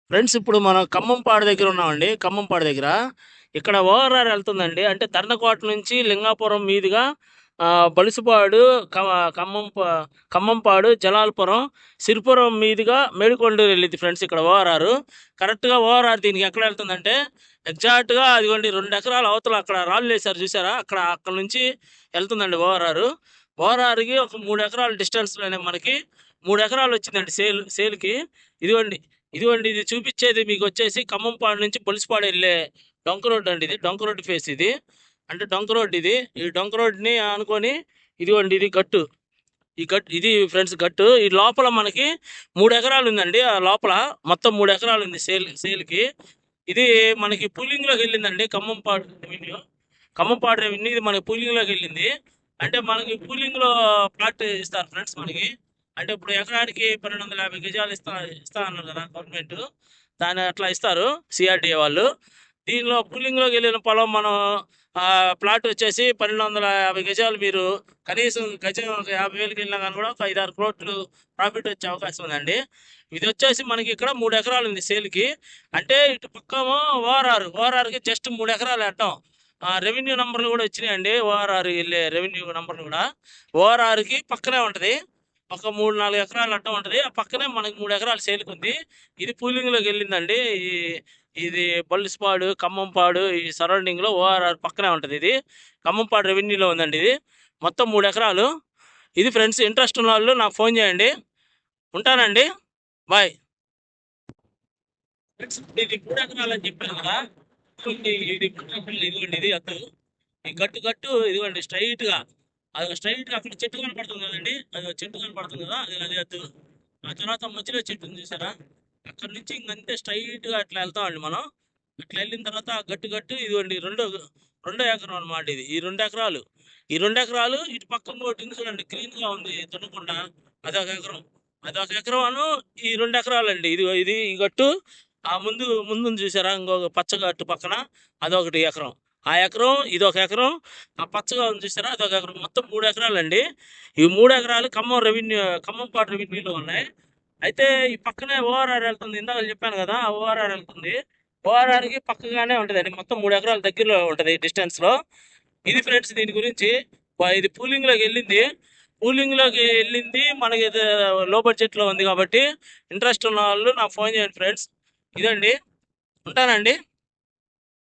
Friends ఇప్పుడు మనం ఖమ్మంపాడు దగ్గర ఉన్నామండి. ఖమ్మంపాడు దగ్గర ఇక్కడ ఓఆర్ఆర్ వెళ్తుందండి. అంటే తర్నకోట నుంచి లింగాపురం మీదుగా బలుసుపాడు, ఖమ్మంపాడు, జలాల్పురం, సిరిపురం మీదుగా మేడికొండూరు వెళ్ళింది ఫ్రెండ్స్. ఇక్కడ ఓఆర్ఆర్ కరెక్ట్గా ఓఆర్ఆర్ దీనికి ఎక్కడ వెళ్తుందంటే ఎగ్జాక్ట్గా అదిగోండి 2 ఎకరాల అవతల అక్కడ రాళ్ళు వేశారు చూసారా, అక్కడ నుంచి వెళ్తుందండి ఓఆర్ఆర్. ఓఆర్ఆర్కి ఒక 3 ఎకరాల డిస్టెన్స్లోనే మనకి 3 ఎకరాలు వచ్చిందండి సేల్కి. ఇదిగోండి ఇదిగోండి ఇది చూపించేది మీకు వచ్చేసి ఖమ్మంపాడు నుంచి పొలిసిపాడు వెళ్ళే డొంక రోడ్డు అండి. ఇది డొంక రోడ్డు ఫేస్ ఇది, అంటే డొంక రోడ్డు ఇది. ఈ డొంక రోడ్డుని అనుకొని ఇదిగోండి ఇది గట్టు. ఈ గట్టు ఇది ఫ్రెండ్స్ గట్టు. ఈ లోపల మనకి 3 ఎకరాలు ఉందండి. ఆ లోపల మొత్తం 3 ఎకరాలు ఉంది సేల్కి. ఇది మనకి పూలింగ్లోకి వెళ్ళిందండి. ఖమ్మంపాడు రెవెన్యూ ఇది మనకి పూలింగ్లోకి వెళ్ళింది. అంటే మనకి పూలింగ్లో ప్లాట్ ఇస్తారు ఫ్రెండ్స్ మనకి. అంటే ఇప్పుడు ఎకరానికి 1250 గజాలు ఇస్తా అన్నారు కదా గవర్నమెంట్, దాన్ని అట్లా ఇస్తారు సిఆర్డిఏ వాళ్ళు. దీనిలో పూలింగ్లోకి వెళ్ళిన పొలం మనం ప్లాట్ వచ్చేసి 1250 గజాలు. మీరు కనీసం గజం ఒక 50,000కి వెళ్ళినా కానీ కూడా ఒక 5-6 కోట్లు ప్రాఫిట్ వచ్చే అవకాశం ఉందండి. ఇది వచ్చేసి మనకి ఇక్కడ 3 ఎకరాలు ఉంది సేల్కి. అంటే ఇటు పక్కమో ఓఆర్ఆర్కి జస్ట్ 3 ఎకరాలు అడ్డం. రెవెన్యూ నంబర్లు కూడా వచ్చినాయండి. ఓఆర్ఆర్ వెళ్ళే రెవెన్యూ నంబర్లు కూడా ఓఆర్ఆర్కి పక్కనే ఉంటుంది. ఒక 3-4 ఎకరాలు అడ్డం ఉంటుంది. ఆ పక్కనే మనకి 3 ఎకరాలు సేల్కి ఉంది. ఇది పూలింగ్లోకి వెళ్ళిందండి. ఇది బల్లిస్పాడు, ఖమ్మంపాడు ఈ సరౌండింగ్లో ఓఆర్ఆర్ పక్కనే ఉంటుంది. ఇది ఖమ్మంపాడు రెవెన్యూలో ఉందండి. ఇది మొత్తం 3 ఎకరాలు. ఇది ఫ్రెండ్స్, ఇంట్రెస్ట్ ఉన్న వాళ్ళు నాకు ఫోన్ చేయండి. ఉంటానండి, బాయ్. ఫ్రెండ్స్ ఇది 3 ఎకరాలు అని చెప్పాను కదా. ఇదిగోండి ఇది అత్తు. ఈ గట్టు ఇదిగోండి స్ట్రైట్గా, అది స్ట్రైట్గా అక్కడ చెట్టు కనపడుతుంది కదండి, అది చెట్టు కనపడుతుంది కదా, అది అత్తు. ఆ తర్వాత మధ్యలో చెట్టు ఉంది చూసారా, అక్కడ నుంచి ఇంకంతే స్ట్రైట్గా అట్లా వెళ్తామండి మనం. అట్లా వెళ్ళిన తర్వాత గట్టు ఇదిగోండి రెండో ఎకరం అనమాట. ఇది ఈ 2 ఎకరాలు. ఈ 2 ఎకరాలు ఇటు పక్కన ఒకటి ఉంది చూడండి, క్లీన్గా ఉంది తునకుండా, అదొక ఎకరం అను. ఈ 2 ఎకరాలు అండి. ఇది ఈ గట్టు. ఆ ముందు చూసారా ఇంకొక పచ్చగట్టు పక్కన, అదొకటి ఎకరం. ఆ ఎకరం ఇదొక ఎకరం, ఆ పచ్చగా ఉంది చూసారా అదొక ఎకరం. మొత్తం 3 ఎకరాలు అండి. ఈ 3 ఎకరాలు ఖమ్మంపాడు రెవెన్యూలో ఉన్నాయి. అయితే ఈ పక్కనే ఓఆర్ఆర్ వెళ్తుంది. ఇందాక చెప్పాను కదా, ఆ ఓఆర్ఆర్ వెళ్తుంది. ఓఆర్ఆర్కి పక్కగానే ఉంటుందండి. మొత్తం 3 ఎకరాల దగ్గరలో ఉంటుంది డిస్టెన్స్లో. ఇది ఫ్రెండ్స్ దీని గురించి. ఇది పూలింగ్లోకి వెళ్ళింది మనకి. లో బడ్జెట్లో ఉంది కాబట్టి ఇంట్రెస్ట్ ఉన్న వాళ్ళు నాకు ఫోన్ చేయండి ఫ్రెండ్స్. ఇదండి, ఉంటానండి.